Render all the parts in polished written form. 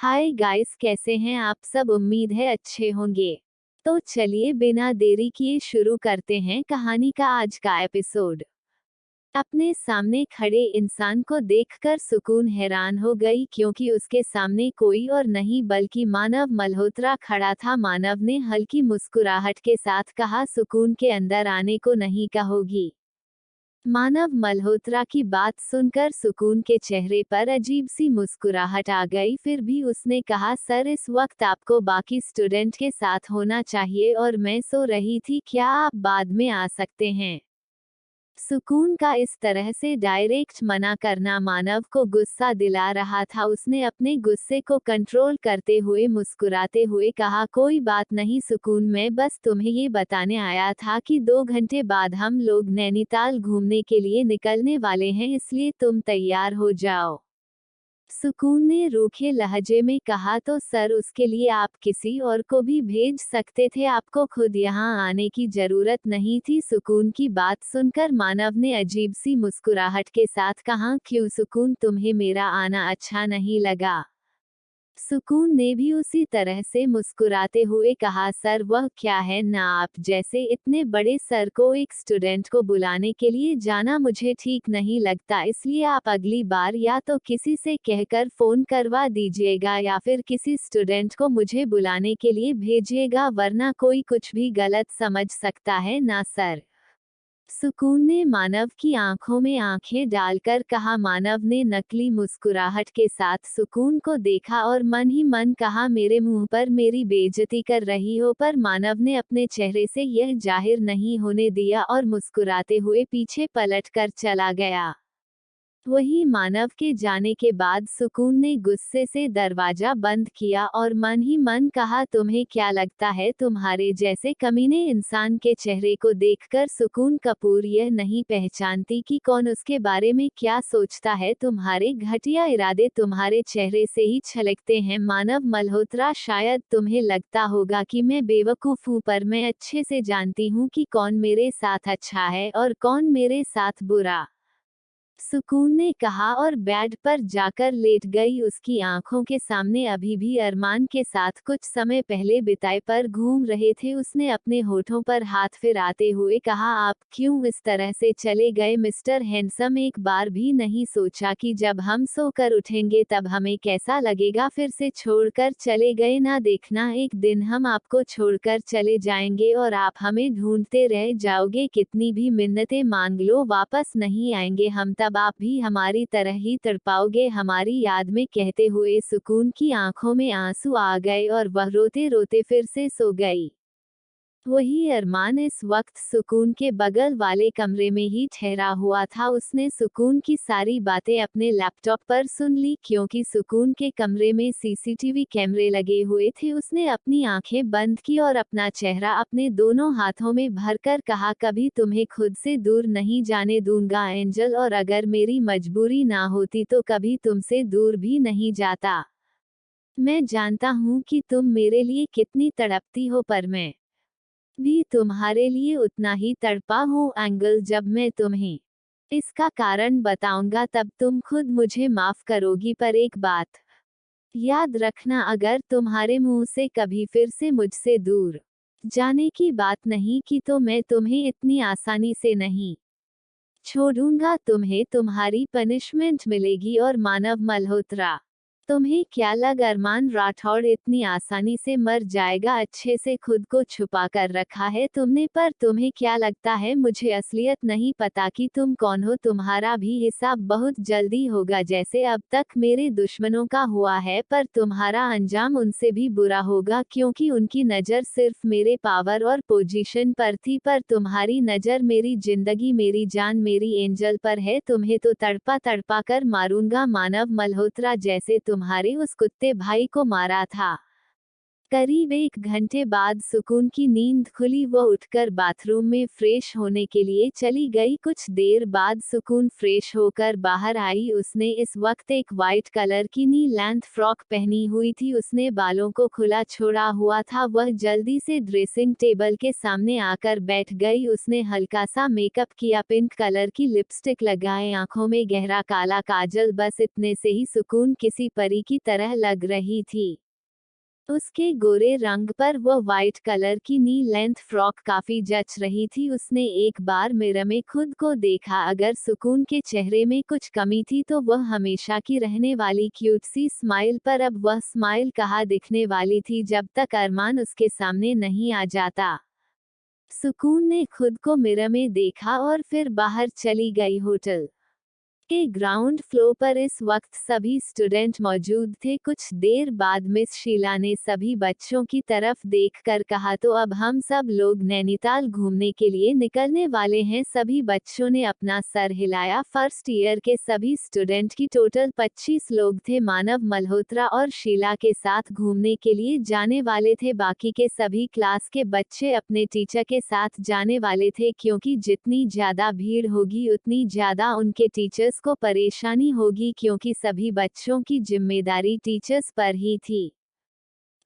Hi guys, कैसे हैं आप सब। उम्मीद है अच्छे होंगे। तो चलिए बिना देरी किए शुरू करते हैं कहानी का आज का एपिसोड। अपने सामने खड़े इंसान को देखकर सुकून हैरान हो गई, क्योंकि उसके सामने कोई और नहीं बल्कि मानव मल्होत्रा खड़ा था। मानव ने हल्की मुस्कुराहट के साथ कहा, सुकून के अंदर आने को नहीं कहोगी। मानव मल्होत्रा की बात सुनकर सुकून के चेहरे पर अजीब सी मुस्कुराहट आ गई। फिर भी उसने कहा, सर इस वक्त आपको बाकी स्टूडेंट के साथ होना चाहिए और मैं सो रही थी, क्या आप बाद में आ सकते हैं। सुकून का इस तरह से डायरेक्ट मना करना मानव को गुस्सा दिला रहा था। उसने अपने गुस्से को कंट्रोल करते हुए मुस्कुराते हुए कहा, कोई बात नहीं सुकून, मैं बस तुम्हें ये बताने आया था कि 2 घंटे बाद हम लोग नैनीताल घूमने के लिए निकलने वाले हैं, इसलिए तुम तैयार हो जाओ। सुकून ने रूखे लहजे में कहा, तो सर उसके लिए आप किसी और को भी भेज सकते थे, आपको खुद यहाँ आने की जरूरत नहीं थी। सुकून की बात सुनकर मानव ने अजीब सी मुस्कुराहट के साथ कहा, क्यों सुकून, तुम्हें मेरा आना अच्छा नहीं लगा। सुकून ने भी उसी तरह से मुस्कुराते हुए कहा, सर वह क्या है ना, आप जैसे इतने बड़े सर को एक स्टूडेंट को बुलाने के लिए जाना मुझे ठीक नहीं लगता, इसलिए आप अगली बार या तो किसी से कहकर फोन करवा दीजिएगा या फिर किसी स्टूडेंट को मुझे बुलाने के लिए भेजिएगा, वरना कोई कुछ भी गलत समझ सकता है ना सर। सुकून ने मानव की आंखों में आंखें डालकर कहा। मानव ने नकली मुस्कुराहट के साथ सुकून को देखा और मन ही मन कहा, मेरे मुंह पर मेरी बेइज्जती कर रही हो। पर मानव ने अपने चेहरे से यह जाहिर नहीं होने दिया और मुस्कुराते हुए पीछे पलट कर चला गया। वही मानव के जाने के बाद सुकून ने गुस्से से दरवाजा बंद किया और मन ही मन कहा, तुम्हें क्या लगता है, तुम्हारे जैसे कमीने इंसान के चेहरे को देखकर सुकून कपूर यह नहीं पहचानती कि कौन उसके बारे में क्या सोचता है। तुम्हारे घटिया इरादे तुम्हारे चेहरे से ही छलकते हैं मानव मल्होत्रा। शायद तुम्हें लगता होगा कि मैं बेवकूफ हूँ, पर मैं अच्छे से जानती हूँ कि कौन मेरे साथ अच्छा है और कौन मेरे साथ बुरा। सुकून ने कहा और बेड पर जाकर लेट गई। उसकी आंखों के सामने अभी भी अरमान के साथ कुछ समय पहले बिताए पर घूम रहे थे। उसने अपने होठों पर हाथ फिराते हुए कहा, आप क्यों इस तरह से चले गए मिस्टर हैंडसम। एक बार भी नहीं सोचा कि जब हम सोकर उठेंगे तब हमें कैसा लगेगा। फिर से छोड़कर चले गए, ना देखना एक दिन हम आपको छोड़कर चले जाएंगे और आप हमें ढूंढते रह जाओगे। कितनी भी मिन्नतें मांग लो वापस नहीं आएंगे हम, तब आप भी हमारी तरह ही तड़पाओगे हमारी याद में। कहते हुए सुकून की आंखों में आंसू आ गए और वह रोते रोते फिर से सो गई। वही अरमान इस वक्त सुकून के बगल वाले कमरे में ही ठहरा हुआ था। उसने सुकून की सारी बातें अपने लैपटॉप पर सुन ली, क्योंकि सुकून के कमरे में सीसीटीवी कैमरे लगे हुए थे। उसने अपनी आंखें बंद की और अपना चेहरा अपने दोनों हाथों में भरकर कहा, कभी तुम्हें खुद से दूर नहीं जाने दूंगा एंजल, और अगर मेरी मजबूरी ना होती तो कभी तुमसे दूर भी नहीं जाता। मैं जानता हूँ कि तुम मेरे लिए कितनी तड़पती हो, पर मैं भी तुम्हारे लिए उतना ही तड़पा हूँ एंगल। जब मैं तुम्हें इसका कारण बताऊंगा तब तुम खुद मुझे माफ करोगी, पर एक बात याद रखना, अगर तुम्हारे मुंह से कभी फिर से मुझसे दूर जाने की बात नहीं की तो मैं तुम्हें इतनी आसानी से नहीं छोड़ूंगा। तुम्हें तुम्हारी पनिशमेंट मिलेगी। और मानव मल्होत्रा, तुम्हें क्या लग अरमान राठौड़ इतनी आसानी से मर जाएगा। अच्छे से खुद को छुपा कर रखा है तुमने, पर तुम्हें क्या लगता है मुझे असलियत नहीं पता कि तुम कौन हो। तुम्हारा भी हिसाब बहुत जल्दी होगा, जैसे अब तक मेरे दुश्मनों का हुआ है, पर तुम्हारा अंजाम उनसे भी बुरा होगा, क्योंकि उनकी नज़र सिर्फ मेरे पावर और पोजीशन पर थी, पर तुम्हारी नज़र मेरी जिंदगी, मेरी जान, मेरी एंजल पर है। तुम्हें तो तड़पा तड़पा कर मारूंगा मानव मल्होत्रा, जैसे तुम्हारे उस कुत्ते भाई को मारा था। करीब 1 घंटे बाद सुकून की नींद खुली, वो उठकर बाथरूम में फ्रेश होने के लिए चली गई। कुछ देर बाद सुकून फ्रेश होकर बाहर आई। उसने इस वक्त एक वाइट कलर की नी लेंथ फ्रॉक पहनी हुई थी। उसने बालों को खुला छोड़ा हुआ था। वह जल्दी से ड्रेसिंग टेबल के सामने आकर बैठ गई। उसने हल्का सा मेकअप किया, पिंक कलर की लिपस्टिक लगाए, आंखों में गहरा काला काजल। बस इतने से ही सुकून किसी परी की तरह लग रही थी। उसके गोरे रंग पर वो वाइट कलर की नी लेंथ फ्रॉक काफी जच रही थी। उसने एक बार मिरर में खुद को देखा। अगर सुकून के चेहरे में कुछ कमी थी तो वह हमेशा की रहने वाली क्यूट सी स्माइल, पर अब वह स्माइल कहाँ दिखने वाली थी जब तक अरमान उसके सामने नहीं आ जाता। सुकून ने खुद को मिरर में देखा और फिर बाहर चली गई। होटल के ग्राउंड फ्लोर पर इस वक्त सभी स्टूडेंट मौजूद थे। कुछ देर बाद मिस शीला ने सभी बच्चों की तरफ देखकर कहा, तो अब हम सब लोग नैनीताल घूमने के लिए निकलने वाले हैं। सभी बच्चों ने अपना सर हिलाया। फर्स्ट ईयर के सभी स्टूडेंट की टोटल 25 लोग थे। मानव मल्होत्रा और शीला के साथ घूमने के लिए जाने वाले थे। बाकी के सभी क्लास के बच्चे अपने टीचर के साथ जाने वाले थे, क्योंकि जितनी ज्यादा भीड़ होगी उतनी ज्यादा उनके टीचर्स को परेशानी होगी, क्योंकि सभी बच्चों की जिम्मेदारी टीचर्स पर ही थी।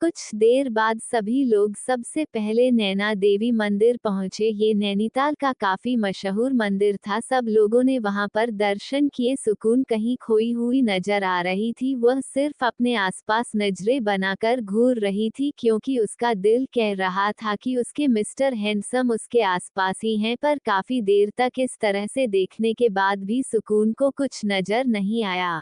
कुछ देर बाद सभी लोग सबसे पहले नैना देवी मंदिर पहुंचे। ये नैनीताल का काफी मशहूर मंदिर था। सब लोगों ने वहां पर दर्शन किए। सुकून कहीं खोई हुई नजर आ रही थी। वह सिर्फ अपने आसपास नजरें बनाकर घूर रही थी, क्योंकि उसका दिल कह रहा था कि उसके मिस्टर हैंडसम उसके आसपास ही हैं। पर काफी देर तक इस तरह से देखने के बाद भी सुकून को कुछ नजर नहीं आया।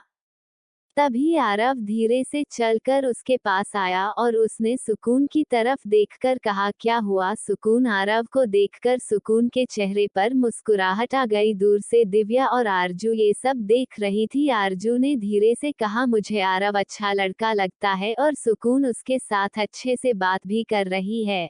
तभी आरव धीरे से चलकर उसके पास आया और उसने सुकून की तरफ देखकर कहा, क्या हुआ सुकून? आरव को देखकर सुकून के चेहरे पर मुस्कुराहट आ गई। दूर से दिव्या और आरजू ये सब देख रही थी। आरजू ने धीरे से कहा, मुझे आरव अच्छा लड़का लगता है और सुकून उसके साथ अच्छे से बात भी कर रही है।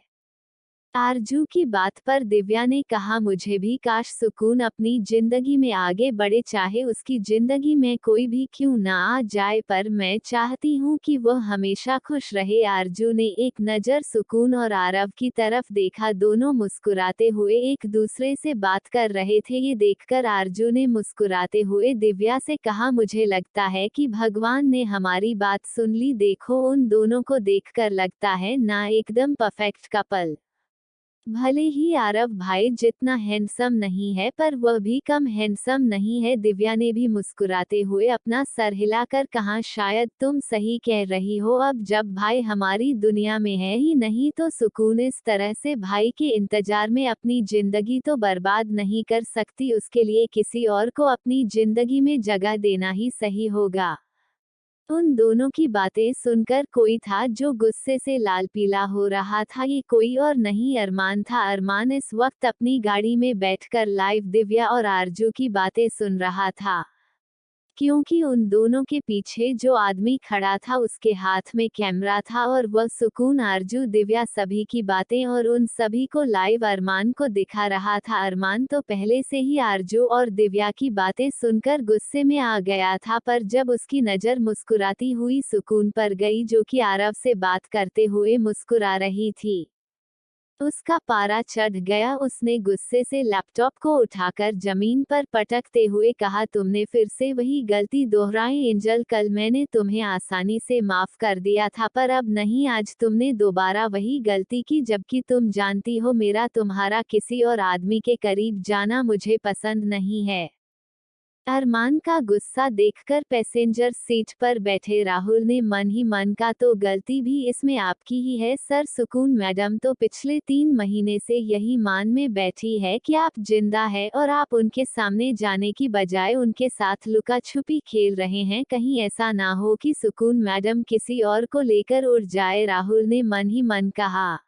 आरजू की बात पर दिव्या ने कहा, मुझे भी काश सुकून अपनी जिंदगी में आगे बढ़े, चाहे उसकी जिंदगी में कोई भी क्यों ना आ जाए, पर मैं चाहती हूँ कि वह हमेशा खुश रहे। आरजू ने एक नज़र सुकून और आरव की तरफ देखा। दोनों मुस्कुराते हुए एक दूसरे से बात कर रहे थे। ये देखकर आरजू ने मुस्कुराते हुए दिव्या से कहा, मुझे लगता है कि भगवान ने हमारी बात सुन ली। देखो, उन दोनों को देखकर लगता है ना एकदम परफेक्ट कपल। भले ही आरव भाई जितना हैंडसम नहीं है, पर वह भी कम हैंडसम नहीं है। दिव्या ने भी मुस्कुराते हुए अपना सर हिलाकर कहा, शायद तुम सही कह रही हो। अब जब भाई हमारी दुनिया में है ही नहीं तो सुकून इस तरह से भाई के इंतजार में अपनी जिंदगी तो बर्बाद नहीं कर सकती। उसके लिए किसी और को अपनी जिंदगी में जगह देना ही सही होगा। उन दोनों की बातें सुनकर कोई था जो गुस्से से लाल पीला हो रहा था। ये कोई और नहीं अरमान था। अरमान इस वक्त अपनी गाड़ी में बैठकर लाइव दिव्या और आरजू की बातें सुन रहा था, क्योंकि उन दोनों के पीछे जो आदमी खड़ा था उसके हाथ में कैमरा था और वह सुकून, आरजू, दिव्या सभी की बातें और उन सभी को लाइव अरमान को दिखा रहा था। अरमान तो पहले से ही आरजू और दिव्या की बातें सुनकर गुस्से में आ गया था, पर जब उसकी नज़र मुस्कुराती हुई सुकून पर गई, जो कि आरव से बात करते हुए मुस्कुरा रही थी, उसका पारा चढ़ गया। उसने गुस्से से लैपटॉप को उठाकर जमीन पर पटकते हुए कहा, तुमने फिर से वही गलती दोहराई एंजल। कल मैंने तुम्हें आसानी से माफ कर दिया था, पर अब नहीं, आज तुमने दोबारा वही गलती की, जबकि तुम जानती हो मेरा तुम्हारा किसी और आदमी के करीब जाना मुझे पसंद नहीं है। अरमान का गुस्सा देखकर पैसेंजर सीट पर बैठे राहुल ने मन ही मन का, तो गलती भी इसमें आपकी ही है सर। सुकून मैडम तो पिछले 3 महीने से यही मान में बैठी है कि आप जिंदा है और आप उनके सामने जाने की बजाय उनके साथ लुका छुपी खेल रहे हैं। कहीं ऐसा ना हो कि सुकून मैडम किसी और को लेकर उड़ जाए, राहुल ने मन ही मन कहा।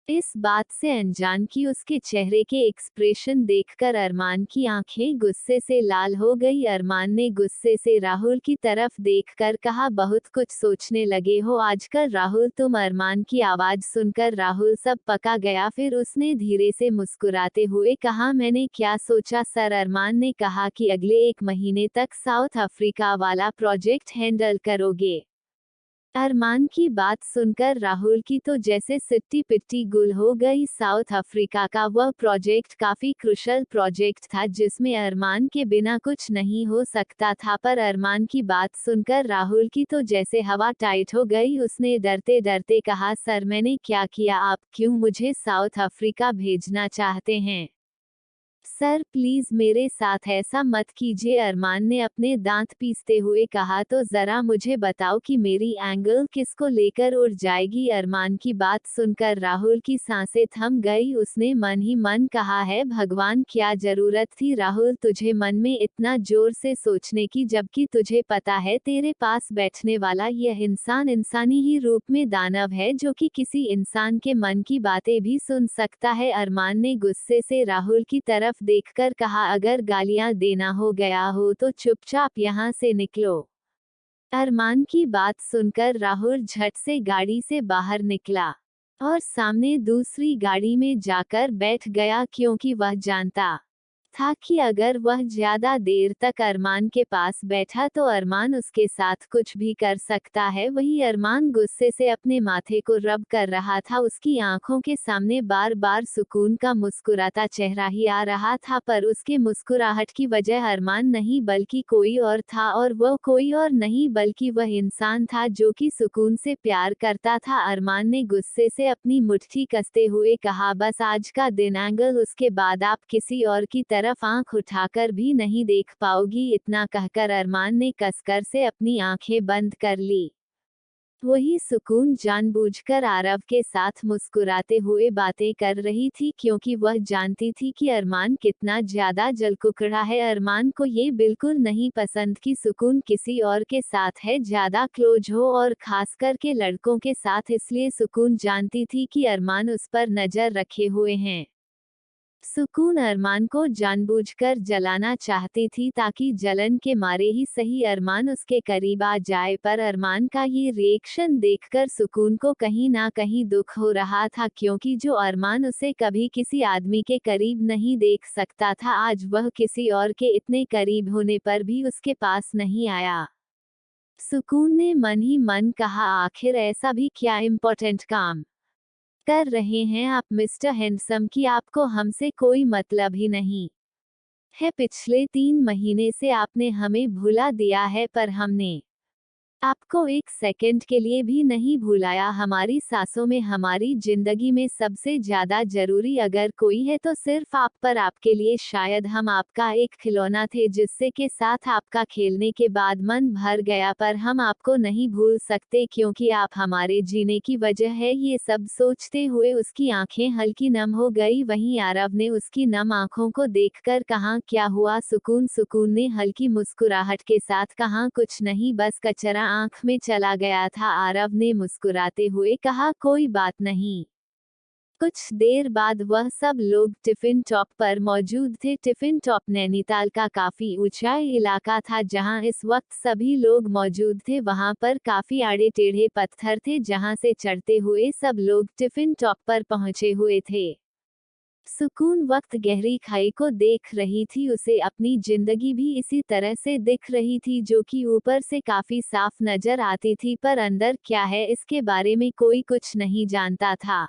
इस बात से अनजान कि उसके चेहरे के एक्सप्रेशन देखकर अरमान की आंखें गुस्से से लाल हो गई। अरमान ने गुस्से से राहुल की तरफ देखकर कहा, बहुत कुछ सोचने लगे हो आजकल राहुल तुम? अरमान की आवाज सुनकर राहुल सब पका गया। फिर उसने धीरे से मुस्कुराते हुए कहा, मैंने क्या सोचा सर? अरमान ने कहा कि अगले 1 महीने तक साउथ अफ्रीका वाला प्रोजेक्ट हैंडल करोगे। अरमान की बात सुनकर राहुल की तो जैसे सिट्टी पिट्टी गुल हो गई। साउथ अफ्रीका का वह प्रोजेक्ट काफी क्रुशल प्रोजेक्ट था जिसमें अरमान के बिना कुछ नहीं हो सकता था, पर अरमान की बात सुनकर राहुल की तो जैसे हवा टाइट हो गई। उसने डरते डरते कहा, सर मैंने क्या किया, आप क्यों मुझे साउथ अफ्रीका भेजना चाहते हैं? सर प्लीज मेरे साथ ऐसा मत कीजिए, अरमान ने अपने दांत पीसते हुए कहा। तो जरा मुझे बताओ कि मेरी एंगल किसको लेकर उड़ जाएगी? अरमान की बात सुनकर राहुल की सांसें थम गई। उसने मन ही मन कहा, है भगवान, क्या जरूरत थी राहुल तुझे मन में इतना जोर से सोचने की, जबकि तुझे पता है तेरे पास बैठने वाला यह इंसान इंसानी ही रूप में दानव है, जो कि किसी इंसान के मन की बातें भी सुन सकता है। अरमान ने गुस्से से राहुल की तरफ देखकर कहा, अगर गालियां देना हो गया हो तो चुपचाप यहाँ से निकलो। अरमान की बात सुनकर राहुल झट से गाड़ी से बाहर निकला और सामने दूसरी गाड़ी में जाकर बैठ गया, क्योंकि वह जानता था कि अगर वह ज्यादा देर तक अरमान के पास बैठा तो अरमान उसके साथ कुछ भी कर सकता है। वही अरमान गुस्से से अपने माथे को रब कर रहा था। उसकी आंखों के सामने बार बार सुकून का मुस्कुराता चेहरा ही आ रहा था, पर उसके मुस्कुराहट की वजह अरमान नहीं बल्कि कोई और था, और वह कोई और नहीं बल्कि वह इंसान था जो कि सुकून से प्यार करता था। अरमान ने गुस्से से अपनी मुट्ठी कसते हुए कहा, बस आज का दिन एंगल, उसके बाद आप किसी और की तरफ आंख उठाकर भी नहीं देख पाओगी। इतना कहकर अरमान ने कसकर से अपनी आंखें बंद कर ली। वही सुकून जानबूझकर आरव के साथ मुस्कुराते हुए बातें कर रही थी, क्योंकि वह जानती थी कि अरमान कितना ज्यादा जलकुकड़ा है। अरमान को ये बिल्कुल नहीं पसंद कि सुकून किसी और के साथ है, ज्यादा क्लोज हो, और खासकर के लड़कों के साथ। इसलिए सुकून जानती थी कि अरमान उस पर नजर रखे हुए हैं। सुकून अरमान को जानबूझकर जलाना चाहती थी, ताकि जलन के मारे ही सही अरमान उसके करीब आ जाए, पर अरमान का ये रिएक्शन देखकर सुकून को कहीं ना कहीं दुख हो रहा था, क्योंकि जो अरमान उसे कभी किसी आदमी के करीब नहीं देख सकता था, आज वह किसी और के इतने करीब होने पर भी उसके पास नहीं आया। सुकून ने मन ही मन कहा, आखिर ऐसा भी क्या इम्पोर्टेंट काम कर रहे हैं आप मिस्टर हैंडसम, कि आपको हमसे कोई मतलब ही नहीं है? पिछले 3 महीने से आपने हमें भुला दिया है, पर हमने आपको एक सेकंड के लिए भी नहीं भुलाया। हमारी सांसों में, हमारी जिंदगी में सबसे ज्यादा जरूरी अगर कोई है तो सिर्फ आप, पर आपके लिए शायद हम आपका एक खिलौना थे, जिससे के साथ आपका खेलने के बाद मन भर गया, पर हम आपको नहीं भूल सकते, क्योंकि आप हमारे जीने की वजह है। ये सब सोचते हुए उसकी आंखें हल्की नम हो गई। वहीं आरव ने उसकी नम आंखों को देखकर कहा, क्या हुआ सुकून? सुकून ने हल्की मुस्कुराहट के साथ कहा, कुछ नहीं, बस कचरा आंख में चला गया था। आरव ने मुस्कुराते हुए कहा, कोई बात नहीं। कुछ देर बाद वह सब लोग टिफिन टॉप पर मौजूद थे। टिफिन टॉप नैनीताल का काफी ऊंचा इलाका था, जहां इस वक्त सभी लोग मौजूद थे। वहां पर काफी आड़े टेढ़े पत्थर थे, जहां से चढ़ते हुए सब लोग टिफिन टॉप पर पहुंचे हुए थे। सुकून वक्त गहरी खाई को देख रही थी। उसे अपनी जिंदगी भी इसी तरह से दिख रही थी, जो कि ऊपर से काफी साफ नजर आती थी, पर अंदर क्या है इसके बारे में कोई कुछ नहीं जानता था।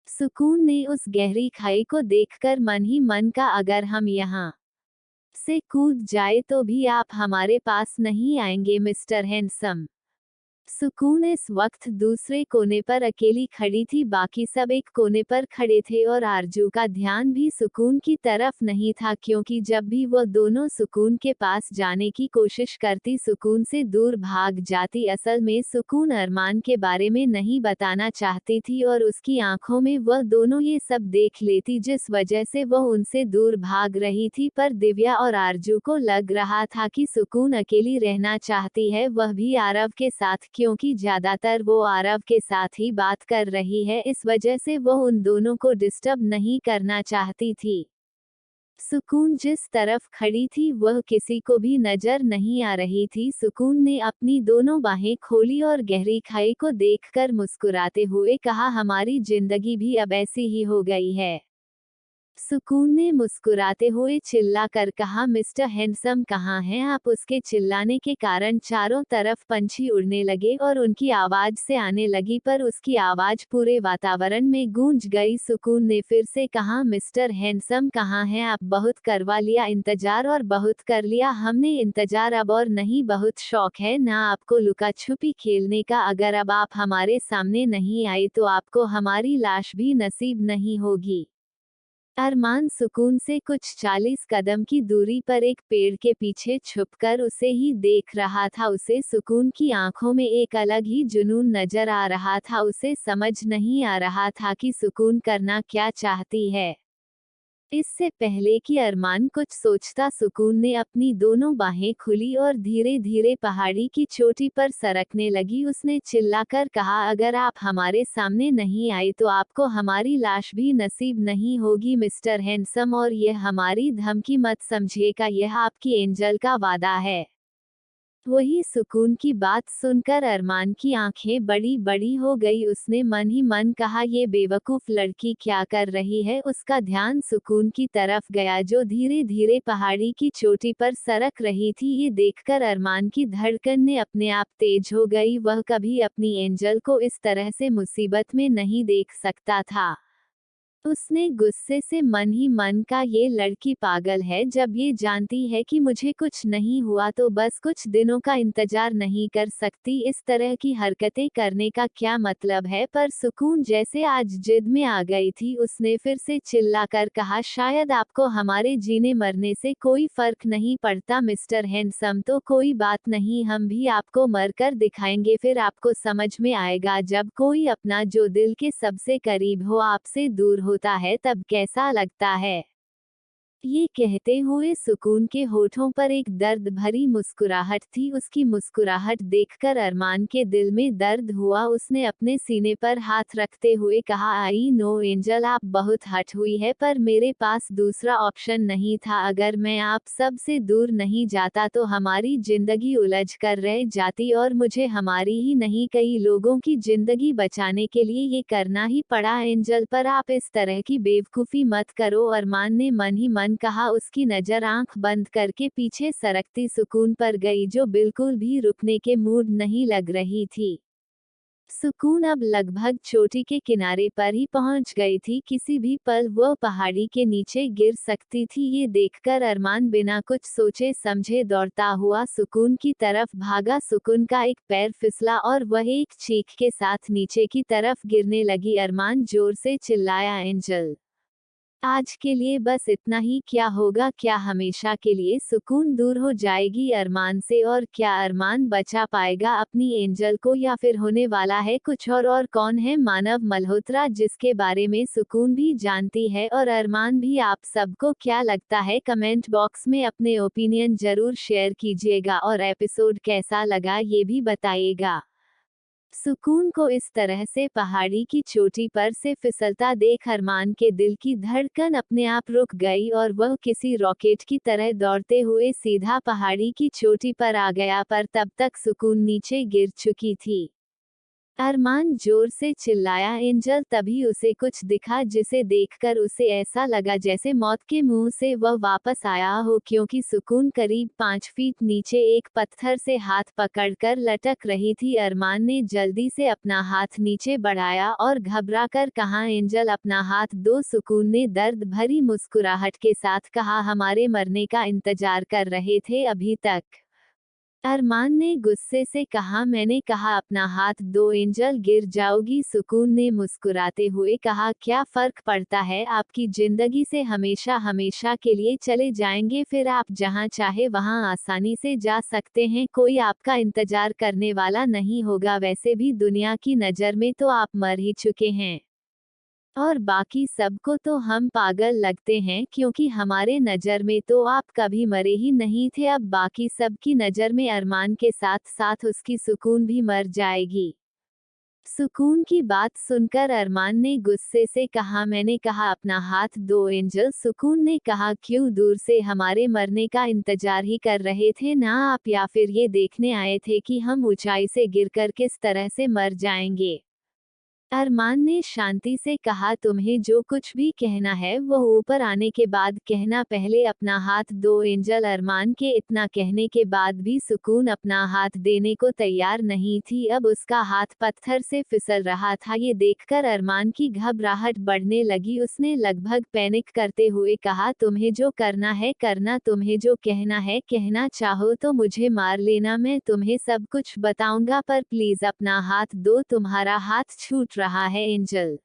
सुकून ने उस गहरी खाई को देखकर मन ही मन का, अगर हम यहाँ से कूद जाए तो भी आप हमारे पास नहीं आएंगे मिस्टर हैंडसम। सुकून इस वक्त दूसरे कोने पर अकेली खड़ी थी, बाकी सब एक कोने पर खड़े थे, और आरजू का ध्यान भी सुकून की तरफ नहीं था, क्योंकि जब भी वह दोनों सुकून के पास जाने की कोशिश करती, सुकून से दूर भाग जाती। असल में सुकून अरमान के बारे में नहीं बताना चाहती थी, और उसकी आंखों में वह दोनों ये सब देख लेती, जिस वजह से वह उनसे दूर भाग रही थी। पर दिव्या और आरजू को लग रहा था कि सुकून अकेली रहना चाहती है, वह भी आरव के साथ, क्योंकि ज्यादातर वो आरव के साथ ही बात कर रही है, इस वजह से वह उन दोनों को डिस्टर्ब नहीं करना चाहती थी। सुकून जिस तरफ खड़ी थी वह किसी को भी नजर नहीं आ रही थी। सुकून ने अपनी दोनों बाहें खोली और गहरी खाई को देखकर मुस्कुराते हुए कहा, हमारी जिंदगी भी अब ऐसी ही हो गई है। सुकून ने मुस्कुराते हुए चिल्लाकर कहा, मिस्टर हैंडसम कहाँ हैं आप? उसके चिल्लाने के कारण चारों तरफ पंछी उड़ने लगे और उनकी आवाज से आने लगी, पर उसकी आवाज पूरे वातावरण में गूंज गई। सुकून ने फिर से कहा, मिस्टर हैंडसम कहाँ हैं आप? बहुत करवा लिया इंतजार और बहुत कर लिया हमने इंतजार, अब और नहीं। बहुत शौक है ना आपको लुका छुपी खेलने का? अगर अब आप हमारे सामने नहीं आए तो आपको हमारी लाश भी नसीब नहीं होगी। अरमान सुकून से कुछ 40 कदम की दूरी पर एक पेड़ के पीछे छुपकर उसे ही देख रहा था। उसे सुकून की आंखों में एक अलग ही जुनून नजर आ रहा था। उसे समझ नहीं आ रहा था कि सुकून करना क्या चाहती है। इससे पहले कि अरमान कुछ सोचता, सुकून ने अपनी दोनों बाहें खुली और धीरे धीरे पहाड़ी की चोटी पर सरकने लगी। उसने चिल्लाकर कहा, अगर आप हमारे सामने नहीं आए तो आपको हमारी लाश भी नसीब नहीं होगी मिस्टर हैंडसम, और यह हमारी धमकी मत समझिएगा, यह आपकी एंजल का वादा है। वही सुकून की बात सुनकर अरमान की आंखें बड़ी बड़ी हो गई। उसने मन ही मन कहा, ये बेवकूफ लड़की क्या कर रही है? उसका ध्यान सुकून की तरफ गया जो धीरे धीरे पहाड़ी की चोटी पर सरक रही थी। ये देखकर अरमान की धड़कन ने अपने आप तेज हो गई। वह कभी अपनी एंजल को इस तरह से मुसीबत में नहीं देख सकता था। उसने गुस्से से मन ही मन का, ये लड़की पागल है, जब ये जानती है कि मुझे कुछ नहीं हुआ तो बस कुछ दिनों का इंतजार नहीं कर सकती। इस तरह की हरकतें करने का क्या मतलब है? पर सुकून जैसे आज जिद में आ गई थी। उसने फिर से चिल्लाकर कहा, शायद आपको हमारे जीने मरने से कोई फर्क नहीं पड़ता मिस्टर हैंडसम, तो कोई बात नहीं, हम भी आपको मरकर दिखाएंगे, फिर आपको समझ में आएगा जब कोई अपना जो दिल के सबसे करीब हो आपसे दूर होता है तब कैसा लगता है। ये कहते हुए सुकून के होठों पर एक दर्द भरी मुस्कुराहट थी। उसकी मुस्कुराहट देखकर अरमान के दिल में दर्द हुआ। उसने अपने सीने पर हाथ रखते हुए कहा, आई नो एंजल, आप बहुत हट हुई है, पर मेरे पास दूसरा ऑप्शन नहीं था। अगर मैं आप सब से दूर नहीं जाता तो हमारी जिंदगी उलझ कर रह जाती, और मुझे हमारी ही नहीं कई लोगों की जिंदगी बचाने के लिए ये करना ही पड़ा। एंजल, पर आप इस तरह की बेवकूफ़ी मत करो। अरमान ने मन ही मन कहा। उसकी नजर आंख बंद करके पीछे सरकती सुकून पर गई जो बिल्कुल भी रुकने के मूड नहीं लग रही थी। सुकून अब लगभग चोटी के किनारे पर ही पहुंच गई थी। किसी भी पल वो पहाड़ी के नीचे गिर सकती थी। ये देखकर अरमान बिना कुछ सोचे समझे दौड़ता हुआ सुकून की तरफ भागा। सुकून का एक पैर फिसला और वह एक चीख के साथ नीचे की तरफ गिरने लगी। अरमान जोर से चिल्लाया, एंजल, आज के लिए बस इतना ही। क्या होगा? क्या हमेशा के लिए सुकून दूर हो जाएगी अरमान से? और क्या अरमान बचा पाएगा अपनी एंजल को, या फिर होने वाला है कुछ और कौन है मानव मल्होत्रा जिसके बारे में सुकून भी जानती है और अरमान भी? आप सबको क्या लगता है? कमेंट बॉक्स में अपने ओपिनियन जरूर शेयर कीजिएगा और एपिसोड कैसा लगा ये भी बताइएगा। सुकून को इस तरह से पहाड़ी की चोटी पर से फिसलता देख अरमान के दिल की धड़कन अपने आप रुक गई और वह किसी रॉकेट की तरह दौड़ते हुए सीधा पहाड़ी की चोटी पर आ गया, पर तब तक सुकून नीचे गिर चुकी थी। अरमान जोर से चिल्लाया, एंजल, तभी उसे कुछ दिखा जिसे देखकर उसे ऐसा लगा जैसे मौत के मुंह से वह वापस आया हो, क्योंकि सुकून करीब 5 फीट नीचे एक पत्थर से हाथ पकड़कर लटक रही थी। अरमान ने जल्दी से अपना हाथ नीचे बढ़ाया और घबराकर कहा, एंजल, अपना हाथ दो। सुकून ने दर्द भरी मुस्कुराहट के साथ कहा, हमारे मरने का इंतजार कर रहे थे अभी तक। अरमान ने गुस्से से कहा, मैंने कहा अपना हाथ दो एंजल, गिर जाओगी। सुकून ने मुस्कुराते हुए कहा, क्या फर्क पड़ता है, आपकी जिंदगी से हमेशा हमेशा के लिए चले जाएंगे, फिर आप जहां चाहे वहां आसानी से जा सकते हैं, कोई आपका इंतजार करने वाला नहीं होगा। वैसे भी दुनिया की नज़र में तो आप मर ही चुके हैं, और बाकी सबको तो हम पागल लगते हैं, क्योंकि हमारे नज़र में तो आप कभी मरे ही नहीं थे। अब बाकी सब की नज़र में अरमान के साथ साथ उसकी सुकून भी मर जाएगी। सुकून की बात सुनकर अरमान ने गुस्से से कहा, मैंने कहा अपना हाथ दो एंजल। सुकून ने कहा, क्यों? दूर से हमारे मरने का इंतजार ही कर रहे थे ना आप, या फिर ये देखने आए थे कि हम ऊंचाई से गिरकर किस तरह से मर जाएंगे? अरमान ने शांति से कहा, तुम्हें जो कुछ भी कहना है वो ऊपर आने के बाद कहना, पहले अपना हाथ दो। एंजल अरमान के इतना कहने के बाद भी सुकून अपना हाथ देने को तैयार नहीं थी। अब उसका हाथ पत्थर से फिसल रहा था। ये देखकर अरमान की घबराहट बढ़ने लगी। उसने लगभग पैनिक करते हुए कहा, तुम्हें जो करना है करना, तुम्हें जो कहना है कहना, चाहो तो मुझे मार लेना, मैं तुम्हें सब कुछ बताऊंगा, पर प्लीज अपना हाथ दो, तुम्हारा हाथ छूट रहा है। एंजल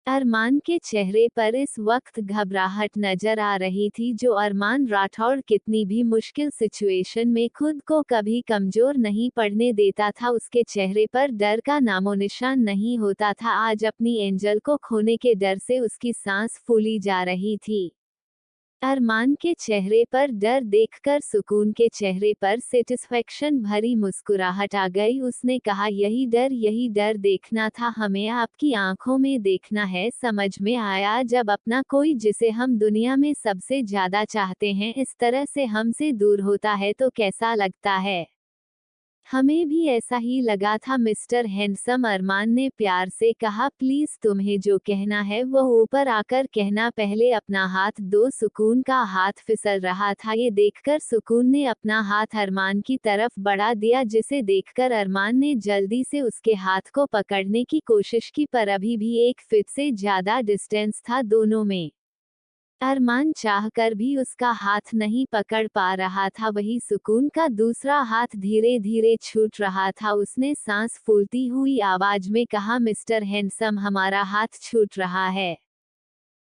अरमान के चेहरे पर इस वक्त घबराहट नजर आ रही थी। जो अरमान राठौड़ कितनी भी मुश्किल सिचुएशन में खुद को कभी कमजोर नहीं पड़ने देता था, उसके चेहरे पर डर का नामोनिशान नहीं होता था। आज अपनी एंजल को खोने के डर से उसकी सांस फूली जा रही थी। अरमान के चेहरे पर डर देखकर सुकून के चेहरे पर सेटिस्फेक्शन भरी मुस्कुराहट आ गई। उसने कहा, यही डर देखना था हमें, आपकी आंखों में देखना है। समझ में आया, जब अपना कोई जिसे हम दुनिया में सबसे ज्यादा चाहते हैं इस तरह से हमसे दूर होता है तो कैसा लगता है। हमें भी ऐसा ही लगा था मिस्टर हैंडसम, अरमान ने प्यार से कहा। प्लीज तुम्हें जो कहना है वो ऊपर आकर कहना, पहले अपना हाथ दो। सुकून का हाथ फिसल रहा था। ये देखकर सुकून ने अपना हाथ अरमान की तरफ बढ़ा दिया, जिसे देखकर अरमान ने जल्दी से उसके हाथ को पकड़ने की कोशिश की, पर अभी भी 1 फीट से ज्यादा डिस्टेंस था दोनों में। अरमान चाहकर भी उसका हाथ नहीं पकड़ पा रहा था। वही सुकून का दूसरा हाथ धीरे धीरे छूट रहा था। उसने सांस फूलती हुई आवाज में कहा, मिस्टर हैंडसम, हमारा हाथ छूट रहा है।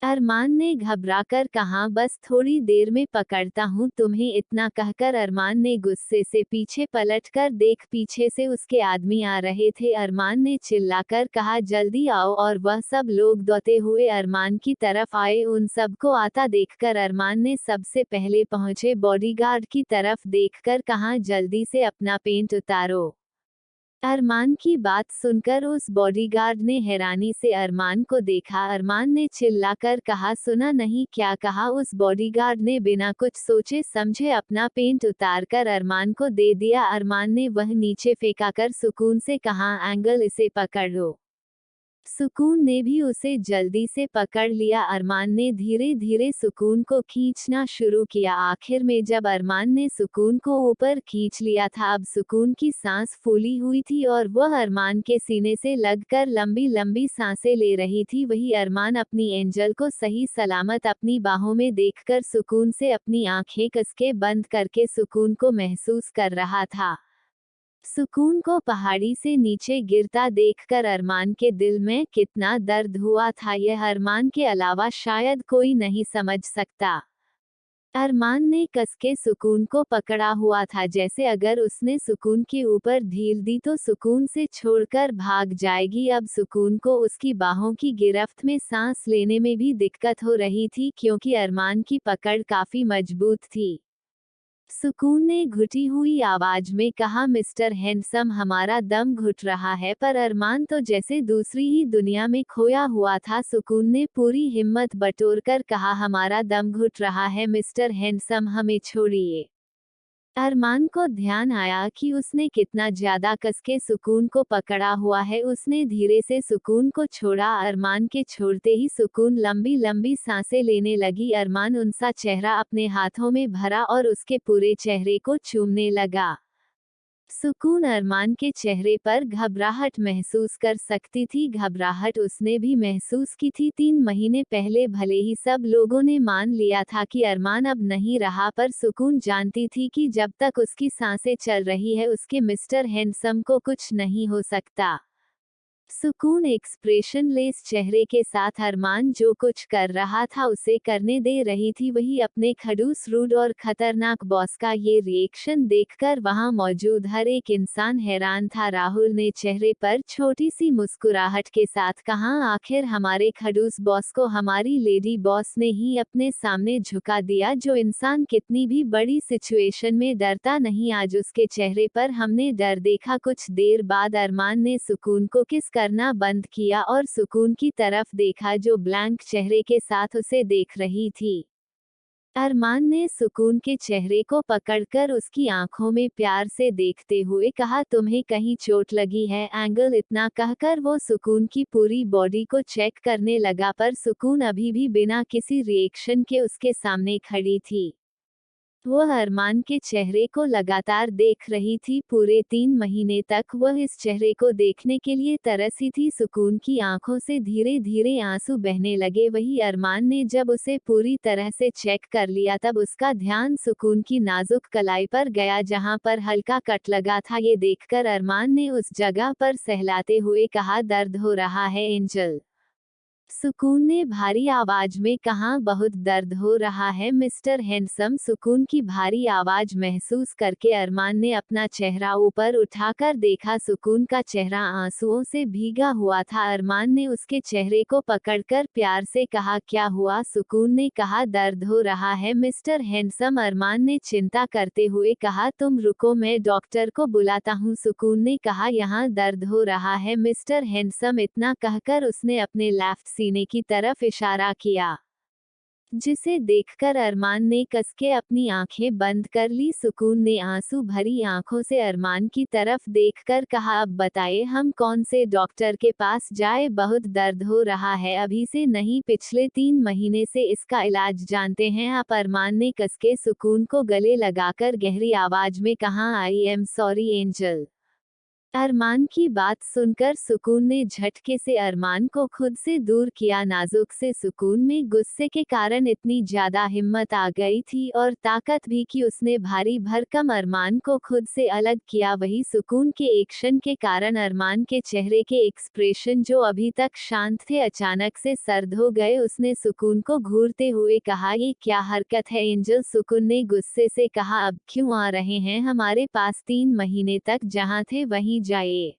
अरमान ने घबराकर कहा, बस थोड़ी देर में पकड़ता हूँ तुम्हें। इतना कहकर अरमान ने गुस्से से पीछे पलटकर देख, पीछे से उसके आदमी आ रहे थे। अरमान ने चिल्लाकर कहा, जल्दी आओ, और वह सब लोग दौड़ते हुए अरमान की तरफ आए। उन सबको आता देखकर अरमान ने सबसे पहले पहुंचे बॉडीगार्ड की तरफ देखकर कहा, जल्दी से अपना पेंट उतारो। अरमान की बात सुनकर उस बॉडीगार्ड ने हैरानी से अरमान को देखा। अरमान ने चिल्लाकर कहा, सुना नहीं क्या कहा। उस बॉडीगार्ड ने बिना कुछ सोचे समझे अपना पेंट उतारकर अरमान को दे दिया। अरमान ने वह नीचे फेंकाकर सुकून से कहा, एंगल, इसे पकड़ लो। सुकून ने भी उसे जल्दी से पकड़ लिया। अरमान ने धीरे धीरे सुकून को खींचना शुरू किया। आखिर में जब अरमान ने सुकून को ऊपर खींच लिया था, अब सुकून की सांस फूली हुई थी और वह अरमान के सीने से लगकर लंबी लंबी सांसें ले रही थी। वही अरमान अपनी एंजल को सही सलामत अपनी बाहों में देखकर सुकून से अपनी आंखें कसके बंद करके सुकून को महसूस कर रहा था। सुकून को पहाड़ी से नीचे गिरता देखकर अरमान के दिल में कितना दर्द हुआ था, यह अरमान के अलावा शायद कोई नहीं समझ सकता। अरमान ने कसके सुकून को पकड़ा हुआ था, जैसे अगर उसने सुकून के ऊपर ढील दी तो सुकून से छोड़कर भाग जाएगी। अब सुकून को उसकी बाहों की गिरफ्त में सांस लेने में भी दिक्कत हो रही थी, क्योंकि अरमान की पकड़ काफी मजबूत थी। सुकून ने घुटी हुई आवाज में कहा, मिस्टर हैंडसम, हमारा दम घुट रहा है। पर अरमान तो जैसे दूसरी ही दुनिया में खोया हुआ था। सुकून ने पूरी हिम्मत बटोरकर कहा, हमारा दम घुट रहा है मिस्टर हैंडसम, हमें छोड़िए। अरमान को ध्यान आया कि उसने कितना ज्यादा कसके सुकून को पकड़ा हुआ है। उसने धीरे से सुकून को छोड़ा। अरमान के छोड़ते ही सुकून लंबी लंबी सांसें लेने लगी। अरमान उनका चेहरा अपने हाथों में भरा और उसके पूरे चेहरे को चूमने लगा। सुकून अरमान के चेहरे पर घबराहट महसूस कर सकती थी। घबराहट उसने भी महसूस की थी। 3 महीने पहले भले ही सब लोगों ने मान लिया था कि अरमान अब नहीं रहा, पर सुकून जानती थी कि जब तक उसकी सांसें चल रही है उसके मिस्टर हैंडसम को कुछ नहीं हो सकता। सुकून एक्सप्रेशनलेस चेहरे के साथ अरमान जो कुछ कर रहा था उसे करने दे रही थी। वही अपने खड़ूस, रूड और खतरनाक बॉस का ये रिएक्शन देखकर वहां मौजूद हर एक इंसान हैरान था। राहुल ने चेहरे पर छोटी सी मुस्कुराहट के साथ कहा, आखिर हमारे खड़ूस बॉस को हमारी लेडी बॉस ने ही अपने सामने झुका दिया। जो इंसान कितनी भी बड़ी सिचुएशन में डरता नहीं, आज उसके चेहरे पर हमने डर देखा। कुछ देर बाद अरमान ने सुकून को किस करना बंद किया और सुकून की तरफ देखा, जो ब्लैंक चेहरे के साथ उसे देख रही थी। अरमान ने सुकून के चेहरे को पकड़कर उसकी आंखों में प्यार से देखते हुए कहा, तुम्हें कहीं चोट लगी है एंगल? इतना कहकर वो सुकून की पूरी बॉडी को चेक करने लगा, पर सुकून अभी भी बिना किसी रिएक्शन के उसके सामने खड़ी थी। वह अरमान के चेहरे को लगातार देख रही थी। पूरे 3 महीने तक वह इस चेहरे को देखने के लिए तरसी थी। सुकून की आंखों से धीरे धीरे आंसू बहने लगे। वही अरमान ने जब उसे पूरी तरह से चेक कर लिया तब उसका ध्यान सुकून की नाजुक कलाई पर गया, जहां पर हल्का कट लगा था। ये देखकर अरमान ने उस जगह पर सहलाते हुए कहा, दर्द हो रहा है एंजल? सुकून ने भारी आवाज में कहा, बहुत दर्द हो रहा है मिस्टर हैंडसम। सुकून की भारी आवाज महसूस करके अरमान ने अपना चेहरा ऊपर उठाकर देखा। सुकून का चेहरा आंसुओं से भीगा हुआ था। अरमान ने उसके चेहरे को पकड़कर प्यार से कहा, क्या हुआ? सुकून ने कहा, दर्द हो रहा है मिस्टर हैंडसम। अरमान ने चिंता करते हुए कहा, तुम रुको, मैं डॉक्टर को बुलाता हूँ। सुकून ने कहा, यहाँ दर्द हो रहा है मिस्टर हैंडसम। इतना कहकर उसने अपने लेफ्ट सीने की तरफ इशारा किया, जिसे देखकर अरमान ने कसके अपनी आंखें बंद कर ली। सुकून ने आंसू भरी आंखों से अरमान की तरफ देखकर कहा, अब बताए हम कौन से डॉक्टर के पास जाए? बहुत दर्द हो रहा है, अभी से नहीं पिछले 3 महीने से इसका इलाज जानते हैं आप? अरमान ने कसके सुकून को गले लगाकर गहरी आवाज में कहा, आई एम सॉरी एंजल। अरमान की बात सुनकर सुकून ने झटके से अरमान को खुद से दूर किया। नाजुक से सुकून में गुस्से के कारण इतनी ज्यादा हिम्मत आ गई थी और ताकत भी कि उसने भारी भरकम अरमान को खुद से अलग किया। वही सुकून के एक्शन के कारण अरमान के चेहरे के एक्सप्रेशन जो अभी तक शांत थे अचानक से सर्द हो गए। उसने सुकून को घूरते हुए कहा, ये क्या हरकत है एंजल? सुकून ने गुस्से से कहा, अब क्यों आ रहे हैं हमारे पास? 3 महीने तक जहां थे वहीं जाइए।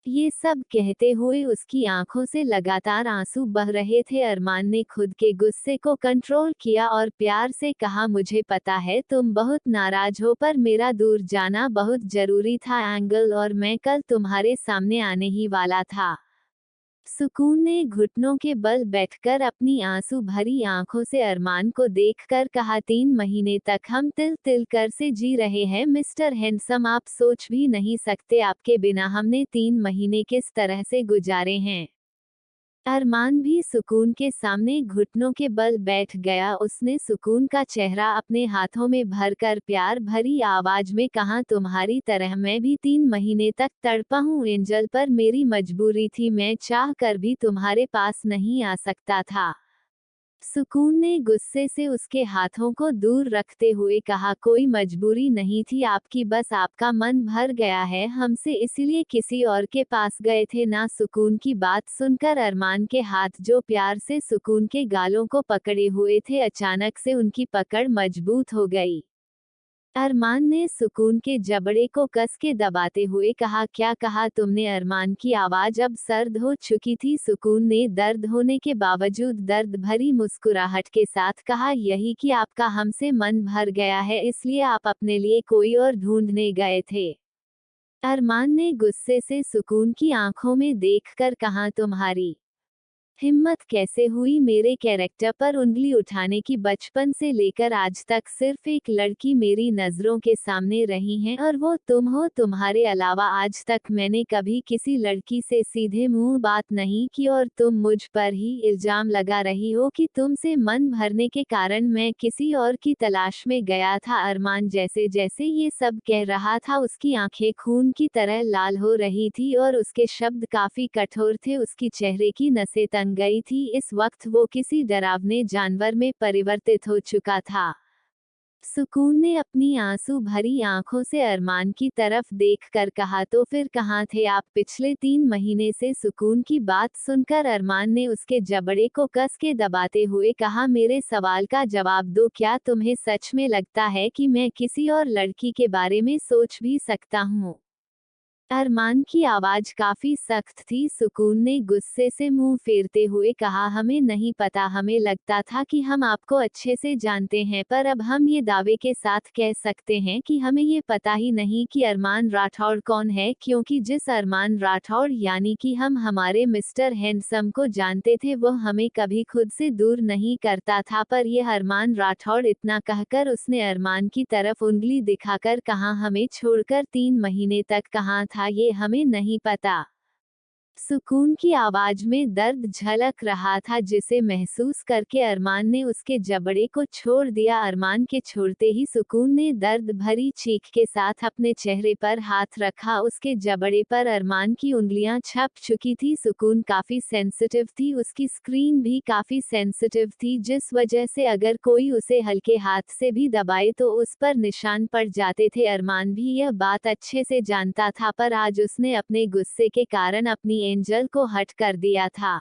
ये सब कहते हुए उसकी आंखों से लगातार आंसू बह रहे थे। अरमान ने खुद के गुस्से को कंट्रोल किया और प्यार से कहा, मुझे पता है तुम बहुत नाराज हो, पर मेरा दूर जाना बहुत जरूरी था एंगल, और मैं कल तुम्हारे सामने आने ही वाला था। सुकून ने घुटनों के बल बैठकर अपनी आंसू भरी आंखों से अरमान को देखकर कहा, 3 महीने तक हम तिल तिल कर से जी रहे हैं मिस्टर हैंडसम। आप सोच भी नहीं सकते आपके बिना हमने 3 महीने किस तरह से गुजारे हैं। अरमान भी सुकून के सामने घुटनों के बल बैठ गया। उसने सुकून का चेहरा अपने हाथों में भरकर प्यार भरी आवाज में कहा, तुम्हारी तरह मैं भी 3 महीने तक तड़पा हूँ एंजल, पर मेरी मजबूरी थी, मैं चाह कर भी तुम्हारे पास नहीं आ सकता था। सुकून ने गुस्से से उसके हाथों को दूर रखते हुए कहा, कोई मजबूरी नहीं थी आपकी, बस आपका मन भर गया है हमसे, इसीलिए किसी और के पास गए थे ना? सुकून की बात सुनकर अरमान के हाथ जो प्यार से सुकून के गालों को पकड़े हुए थे अचानक से उनकी पकड़ मजबूत हो गई। अरमान ने सुकून के जबड़े को कस के दबाते हुए कहा, क्या कहा तुमने? अरमान की आवाज अब सर्द हो चुकी थी। सुकून ने दर्द होने के बावजूद दर्द भरी मुस्कुराहट के साथ कहा, यही कि आपका हमसे मन भर गया है, इसलिए आप अपने लिए कोई और ढूंढने गए थे। अरमान ने गुस्से से सुकून की आंखों में देखकर कहा, तुम्हारी हिम्मत कैसे हुई मेरे कैरेक्टर पर उंगली उठाने की? बचपन से लेकर आज तक सिर्फ एक लड़की मेरी नजरों के सामने रही है और वो तुम हो। तुम्हारे अलावा आज तक मैंने कभी किसी लड़की से सीधे मुंह बात नहीं की और तुम मुझ पर ही इल्जाम लगा रही हो कि तुमसे मन भरने के कारण मैं किसी और की तलाश में गया था। अरमान जैसे जैसे ये सब कह रहा था उसकी आंखें खून की तरह लाल हो रही थी और उसके शब्द काफी कठोर थे। उसकी चेहरे की नसें तंग गई थी। इस वक्त वो किसी डरावने जानवर में परिवर्तित हो चुका था। सुकून ने अपनी आंसू भरी आंखों से अरमान की तरफ देखकर कहा, तो फिर कहाँ थे आप पिछले 3 महीने से? सुकून की बात सुनकर अरमान ने उसके जबड़े को कस के दबाते हुए कहा, मेरे सवाल का जवाब दो, क्या तुम्हें सच में लगता है कि मैं किसी और लड़की के बारे में सोच भी सकता हूँ? अरमान की आवाज काफी सख्त थी। सुकून ने गुस्से से मुंह फेरते हुए कहा, हमें नहीं पता, हमें लगता था कि हम आपको अच्छे से जानते हैं, पर अब हम ये दावे के साथ कह सकते हैं कि हमें ये पता ही नहीं कि अरमान राठौड़ कौन है, क्योंकि जिस अरमान राठौड़ यानी कि हम हमारे मिस्टर हैंडसम को जानते थे वह हमें कभी खुद से दूर नहीं करता था। पर यह अरमान राठौड़, इतना कहकर उसने अरमान की तरफ उंगली दिखाकर कहा, हमें छोड़कर 3 महीने तक कहाँ था ये हमें नहीं पता। सुकून की आवाज में दर्द झलक रहा था, जिसे महसूस करके अरमान ने उसके जबड़े को छोड़ दिया। अरमान के छोड़ते ही सुकून ने दर्द भरी चीख के साथ अपने चेहरे पर हाथ रखा। उसके जबड़े पर अरमान की उंगलियां छप चुकी थी। सुकून काफी सेंसिटिव थी, उसकी स्क्रीन भी काफी सेंसिटिव थी, जिस वजह से अगर कोई उसे हल्के हाथ से भी दबाए तो उस पर निशान पड़ जाते थे। अरमान भी यह बात अच्छे से जानता था, पर आज उसने अपने गुस्से के कारण अपनी एंजल को हट कर दिया था।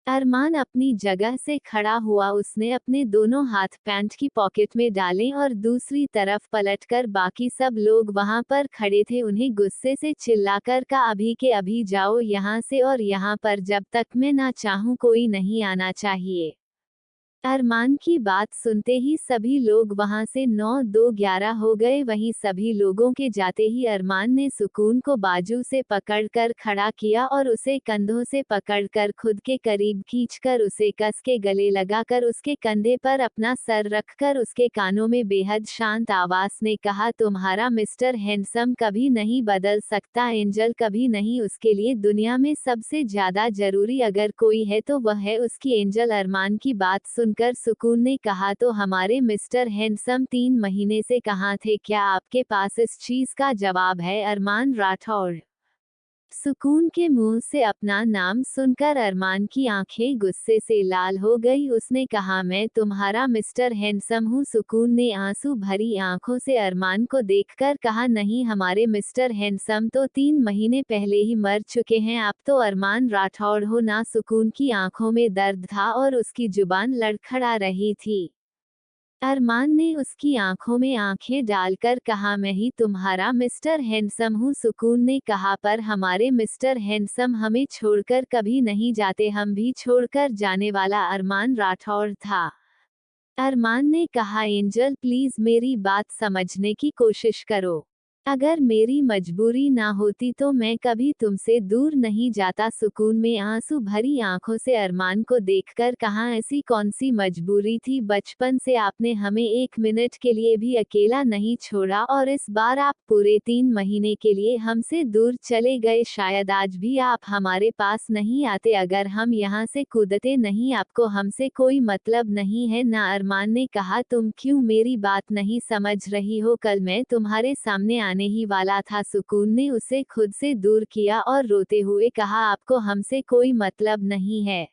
अरमान अपनी जगह से खड़ा हुआ, उसने अपने दोनों हाथ पैंट की पॉकेट में डाले और दूसरी तरफ पलटकर बाकी सब लोग वहां पर खड़े थे उन्हें गुस्से से चिल्लाकर कहा, अभी के अभी जाओ यहाँ से, और यहाँ पर जब तक मैं ना चाहूं कोई नहीं आना चाहिए। अरमान की बात सुनते ही सभी लोग वहां से 9-2-11 हो गए। वहीं सभी लोगों के जाते ही अरमान ने सुकून को बाजू से पकड़कर खड़ा किया और उसे कंधों से पकड़कर खुद के करीब खींचकर उसे कस के गले लगाकर उसके कंधे पर अपना सर रखकर उसके कानों में बेहद शांत आवाज ने कहा, तुम्हारा मिस्टर हैंडसम कभी नहीं बदल सकता, एंजल कभी नहीं। उसके लिए दुनिया में सबसे ज्यादा जरूरी अगर कोई है तो वह है उसकी एंजल। अरमान की बात सुनकर सुकून ने कहा, तो हमारे मिस्टर हैंडसम 3 महीने से कहाँ थे, क्या आपके पास इस चीज का जवाब है? अरमान राठौड़। सुकून के मुंह से अपना नाम सुनकर अरमान की आंखें गुस्से से लाल हो गई। उसने कहा, मैं तुम्हारा मिस्टर हैंडसम हूँ। सुकून ने आंसू भरी आंखों से अरमान को देखकर कहा, नहीं, हमारे मिस्टर हैंडसम तो 3 महीने पहले ही मर चुके हैं, आप तो अरमान राठौड़ हो ना। सुकून की आंखों में दर्द था और उसकी जुबान लड़खड़ा रही थी। अरमान ने उसकी आंखों में आंखें डालकर कहा, मैं ही तुम्हारा मिस्टर हैंडसम हूँ। सुकून ने कहा, पर हमारे मिस्टर हैंडसम हमें छोड़कर कभी नहीं जाते, हम भी छोड़कर जाने वाला अरमान राठौड़ था। अरमान ने कहा, एंजल प्लीज मेरी बात समझने की कोशिश करो। अगर मेरी मजबूरी ना होती तो मैं कभी तुमसे दूर नहीं जाता। सुकून में आंसू भरी आंखों से अरमान को देखकर कहा, ऐसी कौन सी मजबूरी थी? बचपन से आपने हमें 1 मिनट के लिए भी अकेला नहीं छोड़ा और इस बार आप पूरे 3 महीने के लिए हमसे दूर चले गए। शायद आज भी आप हमारे पास नहीं आते अगर हम यहाँ से कूदते नहीं। आपको हमसे कोई मतलब नहीं है ना? अरमान ने कहा, तुम क्यों मेरी बात नहीं समझ रही हो? कल मैं तुम्हारे सामने आने ही वाला था। सुकून ने उसे खुद से दूर किया और रोते हुए कहा, आपको हमसे कोई मतलब नहीं है।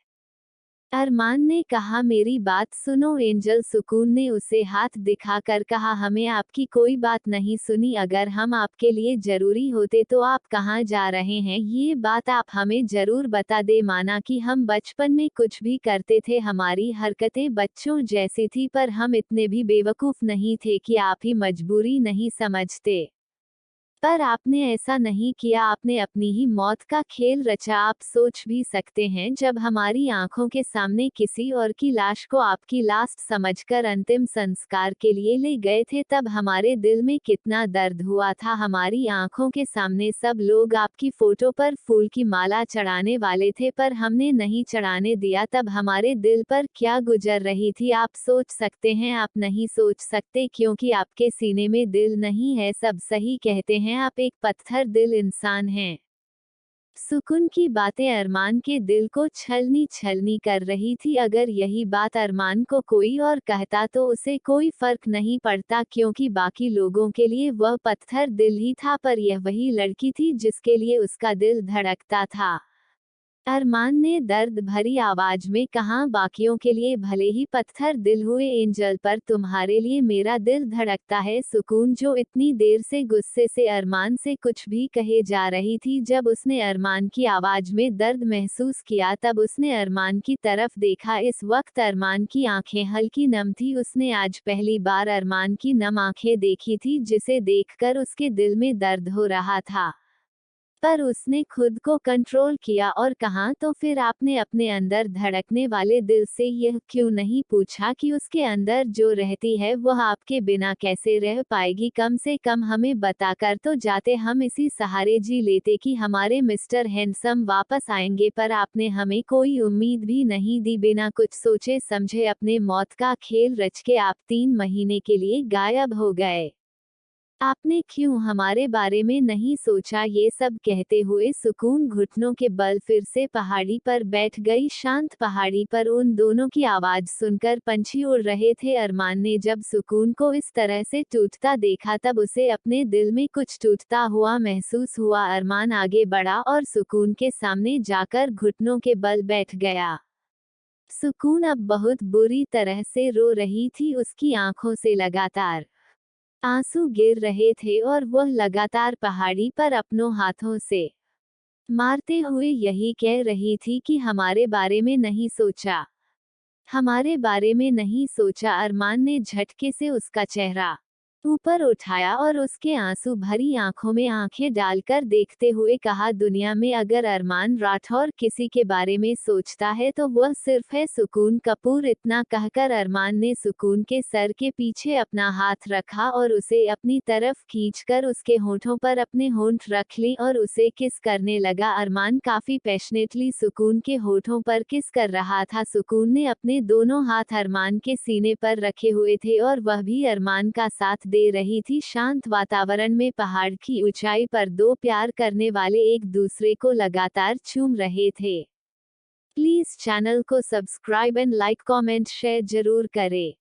अरमान ने कहा, मेरी बात सुनो एंजल। सुकून ने उसे हाथ दिखाकर कहा, हमें आपकी कोई बात नहीं सुनी। अगर हम आपके लिए जरूरी होते तो आप कहाँ जा रहे हैं, ये बात आप हमें जरूर बता दे। माना कि हम बचपन में कुछ भी करते थे, हमारी हरकतें बच्चों जैसी थी, पर हम इतने भी बेवकूफ नहीं थे कि आप ही मजबूरी नहीं समझते। पर आपने ऐसा नहीं किया, आपने अपनी ही मौत का खेल रचा। आप सोच भी सकते हैं, जब हमारी आंखों के सामने किसी और की लाश को आपकी लास्ट समझकर अंतिम संस्कार के लिए ले गए थे, तब हमारे दिल में कितना दर्द हुआ था। हमारी आंखों के सामने सब लोग आपकी फोटो पर फूल की माला चढ़ाने वाले थे, पर हमने नहीं चढ़ाने दिया। तब हमारे दिल पर क्या गुजर रही थी आप सोच सकते हैं? आप नहीं सोच सकते, क्योंकि आपके सीने में दिल नहीं है। सब सही कहते हैं, आप एक पत्थर दिल इंसान हैं। सुकून की बातें अरमान के दिल को छलनी छलनी कर रही थी। अगर यही बात अरमान को कोई और कहता तो उसे कोई फर्क नहीं पड़ता, क्योंकि बाकी लोगों के लिए वह पत्थर दिल ही था, पर यह वही लड़की थी जिसके लिए उसका दिल धड़कता था। अरमान ने दर्द भरी आवाज में कहा, बाकियों के लिए भले ही पत्थर दिल हुए एंजल, पर तुम्हारे लिए मेरा दिल धड़कता है। सुकून, जो इतनी देर से गुस्से से अरमान से कुछ भी कहे जा रही थी, जब उसने अरमान की आवाज में दर्द महसूस किया तब उसने अरमान की तरफ देखा। इस वक्त अरमान की आंखें हल्की नम थी। उसने आज पहली बार अरमान की नम आंखें देखी थी, जिसे देखकर उसके दिल में दर्द हो रहा था। पर उसने खुद को कंट्रोल किया और कहा, तो फिर आपने अपने अंदर धड़कने वाले दिल से यह क्यों नहीं पूछा कि उसके अंदर जो रहती है वह आपके बिना कैसे रह पाएगी? कम से कम हमें बताकर तो जाते, हम इसी सहारे जी लेते कि हमारे मिस्टर हैंडसम वापस आएंगे। पर आपने हमें कोई उम्मीद भी नहीं दी। बिना कुछ सोचे समझे अपने मौत का खेल रच के आप 3 महीने के लिए गायब हो गए। आपने क्यों हमारे बारे में नहीं सोचा? ये सब कहते हुए सुकून घुटनों के बल फिर से पहाड़ी पर बैठ गई। शांत पहाड़ी पर उन दोनों की आवाज सुनकर पंछी उड़ रहे थे। अरमान ने जब सुकून को इस तरह से टूटता देखा तब उसे अपने दिल में कुछ टूटता हुआ महसूस हुआ। अरमान आगे बढ़ा और सुकून के सामने जाकर घुटनों के बल बैठ गया। सुकून अब बहुत बुरी तरह से रो रही थी। उसकी आंखों से लगातार आंसू गिर रहे थे और वह लगातार पहाड़ी पर अपनों हाथों से मारते हुए यही कह रही थी कि हमारे बारे में नहीं सोचा, हमारे बारे में नहीं सोचा। अरमान ने झटके से उसका चेहरा ऊपर उठाया और उसके आंसू भरी आंखों में आंखें डालकर देखते हुए कहा, दुनिया में अगर अरमान राठौर किसी के बारे में सोचता है तो वह सिर्फ है सुकून कपूर। इतना कहकर अरमान ने सुकून के सर के पीछे अपना हाथ रखा और उसे अपनी तरफ खींचकर उसके होठों पर अपने होंठ रख ली और उसे किस करने लगा। अरमान काफी पैशनेटली सुकून के होठों पर किस कर रहा था। सुकून ने अपने दोनों हाथ अरमान के सीने पर रखे हुए थे और वह भी अरमान का साथ दे रही थी। शांत वातावरण में पहाड़ की ऊंचाई पर दो प्यार करने वाले एक दूसरे को लगातार चूम रहे थे। प्लीज चैनल को subscribe and like comment share जरूर करें।